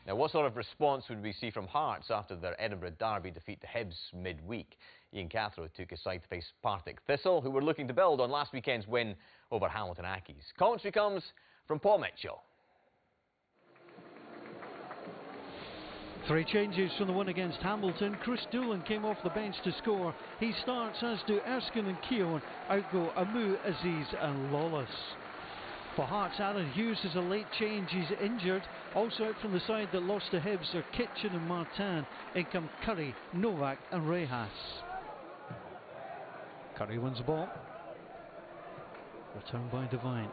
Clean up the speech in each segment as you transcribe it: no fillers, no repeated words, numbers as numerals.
Now, what sort of response would we see from Hearts after their Edinburgh derby defeat to Hibs midweek? Ian Cathro took his side to face Partick Thistle, who were looking to build on last weekend's win over Hamilton Accies. Commentary comes from Paul Mitchell. 3 changes from the win against Hamilton. Chris Doolan came off the bench to score. He starts, as do Erskine and Keown. Out go Amu, Aziz and Lawless. For Hearts, Aaron Hughes is a late change. He's injured. Also out from the side that lost to Hibs are Kitchen and Martin. In come Curry, Novak and Rehas. Curry wins the ball. Returned by Devine.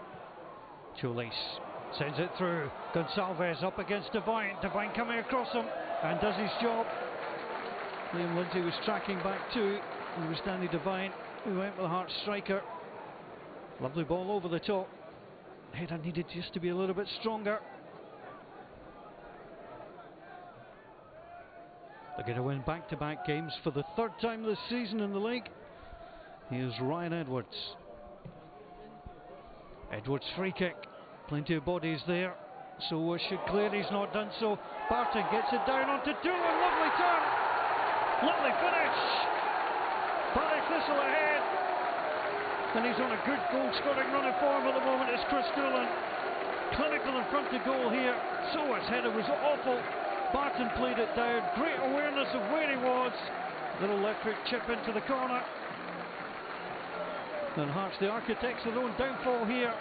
Cholice sends it through. Gonsalves up against Devine. Devine coming across him and does his job. Liam Lindsay was tracking back too. It was Danny Devine who went with the Hearts striker. Lovely ball over the top. Header needed just to be a little bit stronger. They're going to win back-to-back games for the 3rd time this season in the league. Here's Ryan Edwards. Edwards free kick. Plenty of bodies there. So should clear. He's not done so. Barton gets it down onto Doolan. Lovely turn. Lovely finish. Partick Thistle ahead. And he's on a good goal-scoring run of form at the moment. It's Chris Doolan. Clinical in front of goal here. So his header was awful. Barton played it down. Great awareness of where he was. Little electric chip into the corner. And Hearts, the architects of their own downfall here.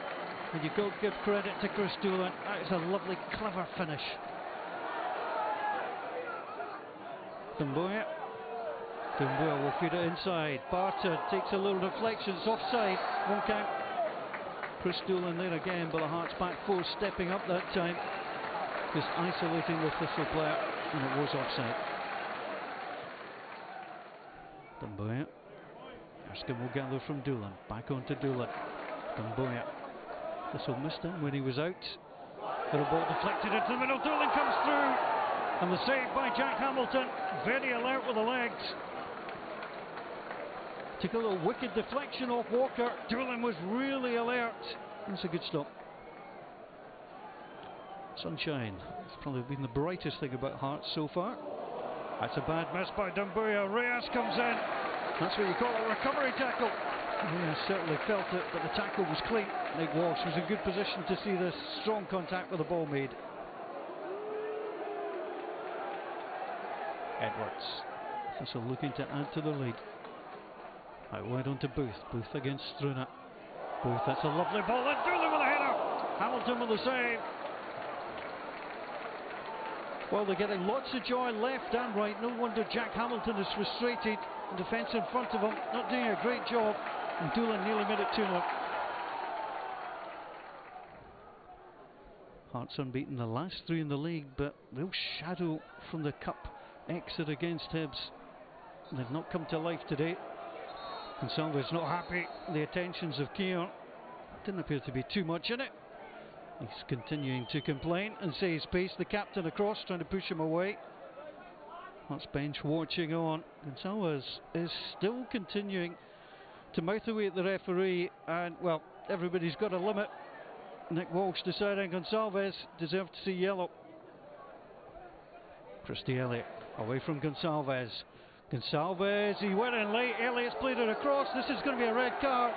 And you've got to give credit to Chris Doolan. That is a lovely, clever finish. Dumbuya will feed it inside. Barton takes a little deflection. It's offside. Won't count. Chris Doolan there again, but the Hearts back 4 stepping up that time. Just isolating the Thistle player, and it was offside. Dumbuya. Erskine will gather from Doolan. Back onto Doolan. Dumbuya. Thistle missed him when he was out. Little ball deflected into the middle. Doolan comes through. And the save by Jack Hamilton. Very alert with the legs. Took a little wicked deflection off Walker. Doolan was really alert. That's a good stop. Sunshine. It's probably been the brightest thing about Hearts so far. That's a bad miss by Dumbuya. Reyes comes in. That's what you call a recovery tackle. Reyes certainly felt it, but the tackle was clean. Nick Walsh was in good position to see this strong contact with the ball made. Edwards. Thistle looking to add to the lead. Out wide onto Booth. Booth against Struna. Booth, that's a lovely ball. And Doolan with a header. Hamilton with the save. Well, they're getting lots of joy left and right. No wonder Jack Hamilton is frustrated. The defence in front of him not doing a great job. And Doolan nearly made it 2-0. Hearts unbeaten the last 3 in the league, but real shadow from the cup exit against Hibs. They've not come to life today. Gonsalves not happy. The attentions of Keown didn't appear to be too much in it. He's continuing to complain and say his pace. The captain across trying to push him away. Hearts bench watching on. Gonsalves is still continuing to mouth away at the referee, and well, everybody's got a limit. Nick Walsh deciding Gonsalves deserved to see yellow. Christy Elliott away from Gonsalves. Gonsalves, he went in late. Elliott's played it across. This is going to be a red card.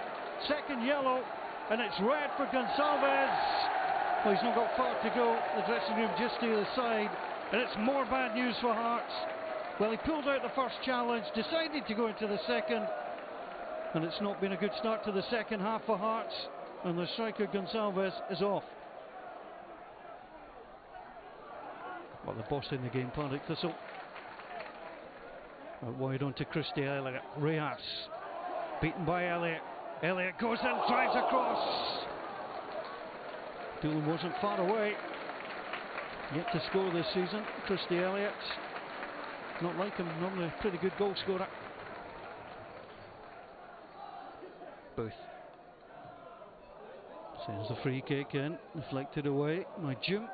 Second yellow, and it's red for Gonsalves. Well, he's not got far to go. The dressing room just to the side, and it's more bad news for Hearts. Well, he pulled out the first challenge, decided to go into the second, and it's not been a good start to the second half for Hearts, and the striker Gonsalves is off. Well, the boss in the game, Partick Thistle. Out wide onto Christy Elliott. Reyes beaten by Elliott. Elliott goes in, drives across. Doolan wasn't far away. Yet to score this season. Christy Elliott, not like him, normally a pretty good goal scorer. Booth sends the free kick in, deflected away by Jim.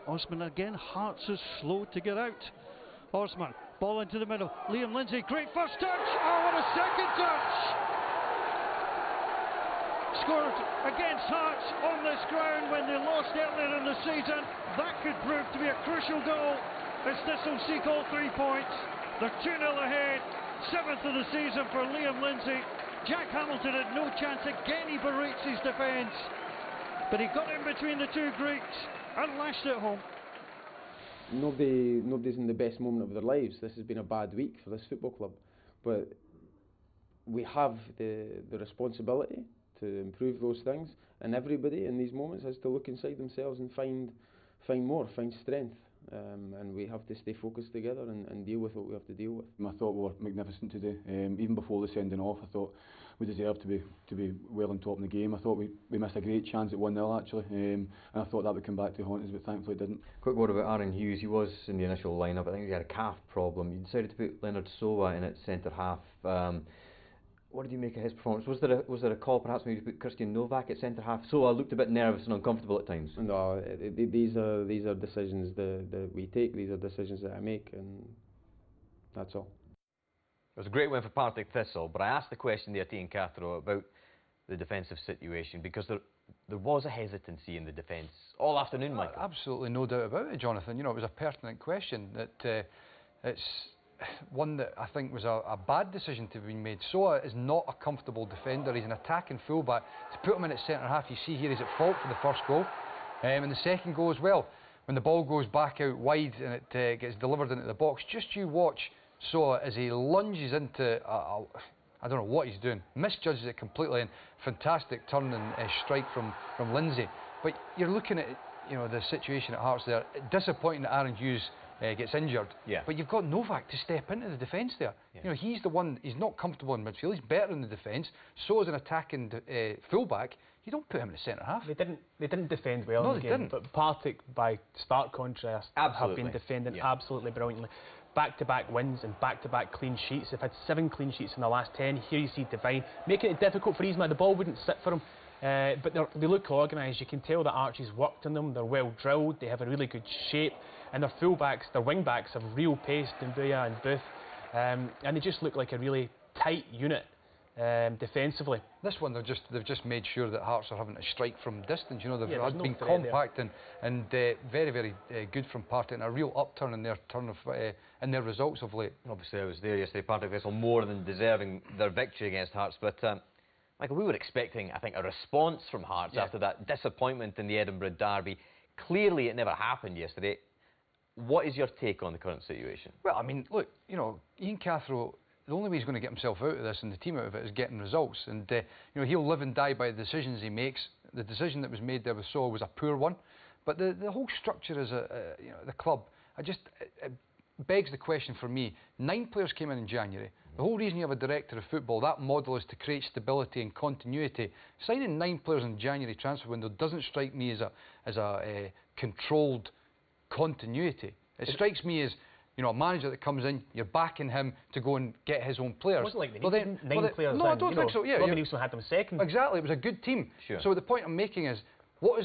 Osman again. Hearts is slow to get out. Osman, ball into the middle. Liam Lindsay, great first touch. Oh, what a second touch! Scored against Hearts on this ground when they lost earlier in the season. That could prove to be a crucial goal as Thistle seek all 3 points. They're 2-0 ahead, 7th of the season for Liam Lindsay. Jack Hamilton had no chance again. He berates his defence, but he got in between the two Greeks and lashed it home. Nobody's in the best moment of their lives. This has been a bad week for this football club, but we have the responsibility to improve those things, and everybody in these moments has to look inside themselves and find strength, and we have to stay focused together and deal with what we have to deal with. I thought we were magnificent today. Even before the sending off, I thought we deserved to be well on top in the game. I thought we missed a great chance at 1-0 actually, and I thought that would come back to haunt us, but thankfully it didn't. Quick word about Aaron Hughes. He was in the initial lineup. I think he had a calf problem. You decided to put Leonard Sowa in at centre half. What did you make of his performance? Was there a call perhaps maybe to put Christian Novak at centre half? Sowa looked a bit nervous and uncomfortable at times. No, these are decisions that we take. These are decisions that I make, and that's all. It was a great win for Partick Thistle, but I asked the question there to Ian Cathro about the defensive situation, because there was a hesitancy in the defence all afternoon, Michael. Absolutely no doubt about it, Jonathan. You know, it was a pertinent question. That it's one that I think was a bad decision to be made. Soa is not a comfortable defender. He's an attacking fullback. To put him in at centre half, you see here he's at fault for the first goal, and the second goal as well. When the ball goes back out wide and it gets delivered into the box, just you watch Soa as he lunges into I don't know what he's doing, misjudges it completely, and fantastic turn and strike from Lindsay. But you're looking at, you know, the situation at Hearts there. Disappointing that Aaron Hughes gets injured, but you've got Novak to step into the defence there. You know, he's the one. He's not comfortable in midfield. He's better in the defence. So is an attacking fullback. You don't put him in the centre half. They didn't defend well. No, in the they game, didn't. But Partick, by stark contrast, have been defending absolutely brilliantly. Back-to-back wins and back-to-back clean sheets. They've had 7 clean sheets in the last 10. Here you see Devine making it difficult for Isma. The ball wouldn't sit for him. But they look organised. You can tell that Archie's worked on them. They're well drilled. They have a really good shape, and their fullbacks, their wing-backs, have real pace. Dumbuya and Booth, and they just look like a really tight unit defensively. This one, they've just made sure that Hearts are having to strike from distance. You know, they've been no compact and very, very good from Partick, and a real upturn in their in their results of late. Obviously, I was there yesterday. Partick Thistle more than deserving their victory against Hearts, but Michael, we were expecting, I think, a response from Hearts after that disappointment in the Edinburgh derby. Clearly, it never happened yesterday. What is your take on the current situation? Well, I mean, look, you know, Ian Cathro, the only way he's going to get himself out of this and the team out of it is getting results. And, you know, he'll live and die by the decisions he makes. The decision that was made there with Soa was a poor one. But the whole structure as you know, the club, it begs the question for me. 9 players came in January. The whole reason you have a director of football, that model is to create stability and continuity. Signing 9 players in January transfer window doesn't strike me as a controlled continuity. It strikes me as, you know, a manager that comes in, you're backing him to go and get his own players. It wasn't like they needed 9 players. No, I don't think so. Yeah, Robbie Nielsen had them second. Exactly, it was a good team. Sure. So the point I'm making is, why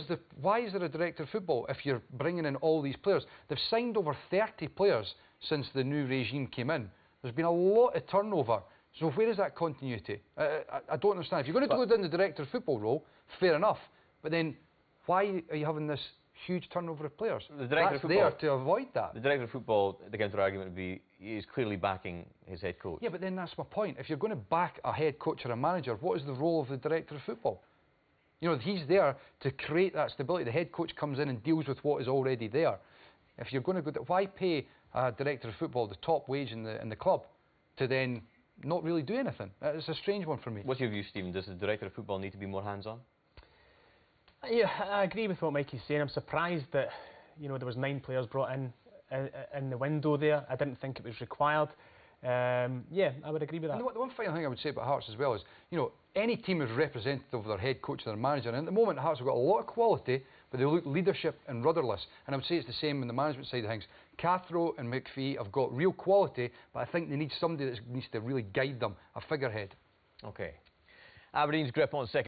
is there a director of football if you're bringing in all these players? They've signed over 30 players since the new regime came in. There's been a lot of turnover. So where is that continuity? I don't understand. If you're going to go down the director of football role, fair enough. But then why are you having this huge turnover of players? The director of football, there to avoid that. The director of football, the counter-argument would be, he's clearly backing his head coach. Yeah, but then that's my point. If you're going to back a head coach or a manager, what is the role of the director of football? You know, he's there to create that stability. The head coach comes in and deals with what is already there. If you're going to go, why pay a director of football the top wage in the club to then not really do anything? It's a strange one for me. What's your view, Stephen? Does the director of football need to be more hands-on? Yeah, I agree with what Mikey's saying. I'm surprised that, you know, there was 9 players brought in the window there. I didn't think it was required. Yeah, I would agree with that. And the one final thing I would say about Hearts as well is, you know, any team is representative of their head coach and their manager, and at the moment Hearts have got a lot of quality, but they look leadership and rudderless. And I would say it's the same on the management side of things. Cathro and McPhee have got real quality, but I think they need somebody that needs to really guide them, a figurehead. Okay. Aberdeen's grip on second.